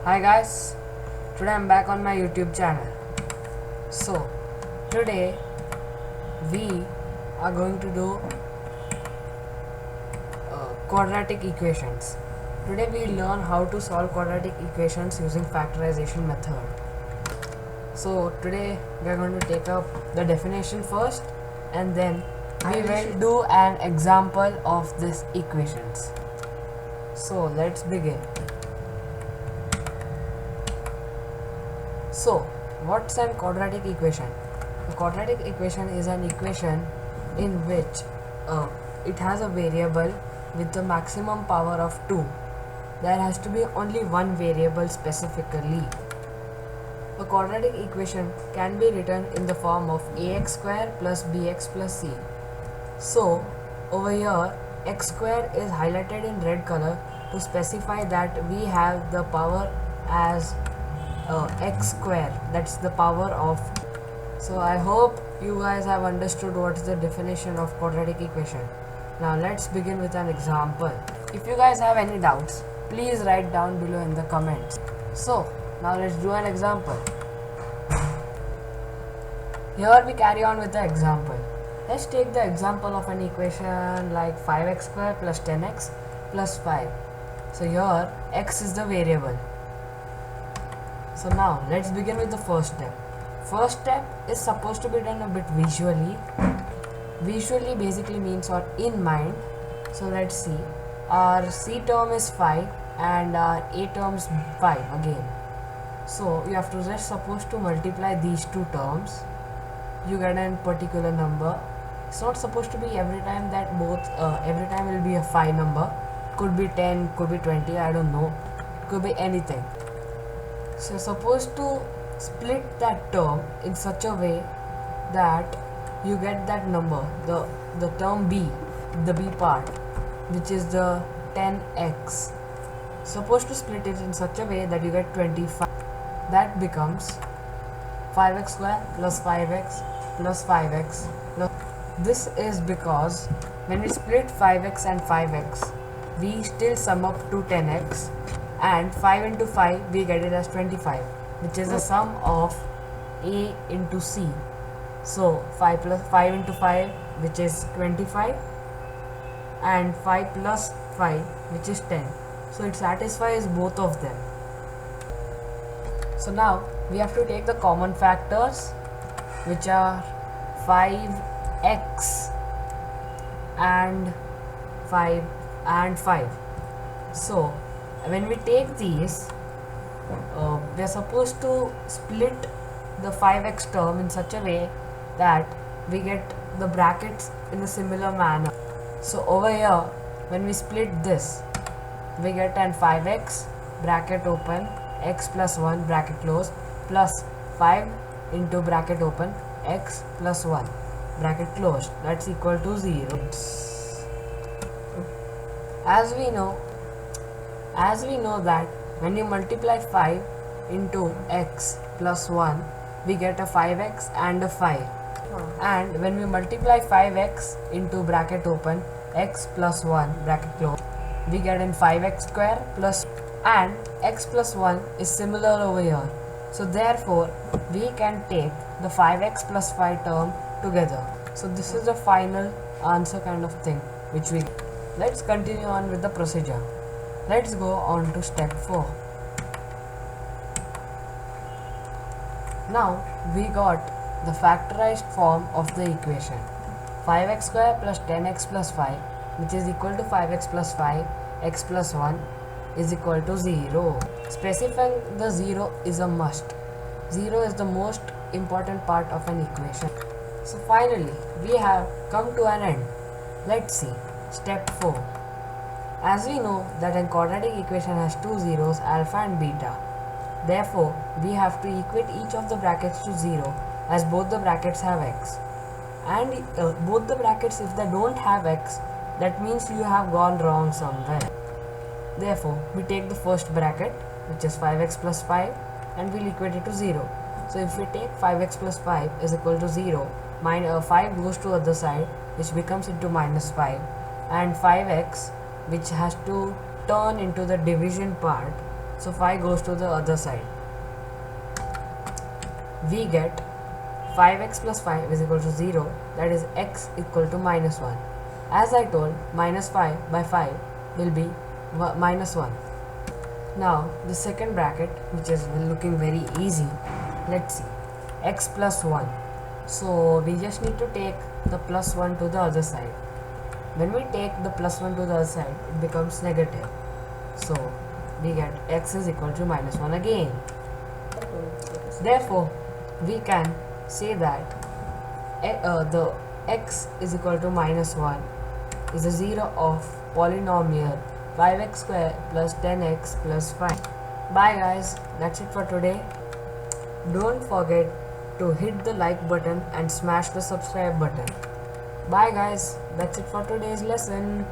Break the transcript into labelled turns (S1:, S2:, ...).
S1: Hi guys, today I'm back on my YouTube channel. So, today we are going to do quadratic equations. Today we learn how to solve quadratic equations using factorization method. So, today we are going to take up the definition first and then we will do an example of these equations. So, let's begin. So, what's an quadratic equation? A quadratic equation is an equation in which it has a variable with the maximum power of 2. There has to be only one variable specifically. A quadratic equation can be written in the form of ax square plus bx plus c. So, over here, x square is highlighted in red color to specify that we have the power as x square, that's the power of. So I hope you guys have understood what's the definition of quadratic equation. Now let's begin with an example. If you guys have any doubts, please write down below in the comments. So now let's do an example. Here we carry on with the example. Let's take the example of an equation like 5x square plus 10x plus 5. So here x is the variable. So now let's begin with the first step. First step is supposed to be done a bit visually. Visually basically means or in mind. So let's see. Our C term is 5 and our A term is 5 again. So you have to just supposed to multiply these two terms. You get a particular number. It's not supposed to be every time that every time will be a 5 number. Could be 10, could be 20, I don't know. It could be anything. So you're supposed to split that term in such a way that you get that number, the term b, the b part, which is the 10x. Supposed to split it in such a way that you get 25. That becomes 5x square plus 5x plus 5x plus. This is because when we split 5x and 5x, we still sum up to 10x. And 5 into 5 we get it as 25, which is the sum of A into C. So 5 plus 5 into 5, which is 25, and 5 plus 5, which is 10. So it satisfies both of them. So now we have to take the common factors, which are 5x and 5 and 5. So when we take these, we are supposed to split the 5x term in such a way that we get the brackets in a similar manner. So over here, when we split this, we get an 5x bracket open, x plus 1 bracket close, plus 5 into bracket open, x plus 1 bracket closed. That's equal to 0. As we know that when you multiply 5 into x plus 1, we get a 5x and a 5. And when we multiply 5x into bracket open, x plus 1 bracket close, we get in 5x square plus, and x plus 1 is similar over here. So therefore, we can take the 5x plus 5 term together. So this is the final answer kind of thing which we. Let's continue on with the procedure. Let's go on to step 4. Now we got the factorized form of the equation. 5x square plus 10x plus 5, which is equal to 5x plus 5, x plus 1 is equal to 0. Specifying the 0 is a must. 0 is the most important part of an equation. So finally we have come to an end. Let's see. Step 4. As we know that a quadratic equation has two zeros, alpha and beta. Therefore, we have to equate each of the brackets to 0 as both the brackets have x. And both the brackets, if they don't have x, that means you have gone wrong somewhere. Therefore, we take the first bracket, which is 5x plus 5, and we'll equate it to 0. So if we take 5x plus 5 is equal to 0, 5 goes to other side, which becomes into minus 5, and 5x, which has to turn into the division part, so 5 goes to the other side. We get 5x plus 5 is equal to 0, that is x equal to minus 1. As I told, minus 5 by 5 will be minus 1. Now the second bracket, which is looking very easy, let's see, x plus 1. So we just need to take the plus 1 to the other side. When we take the plus 1 to the other side, it becomes negative. So we get x is equal to minus 1 again. Therefore, we can say that the x is equal to minus 1 is a 0 of polynomial 5x square plus 10x plus 5. Bye guys, that's it for today. Don't forget to hit the like button and smash the subscribe button. Bye guys, that's it for today's lesson.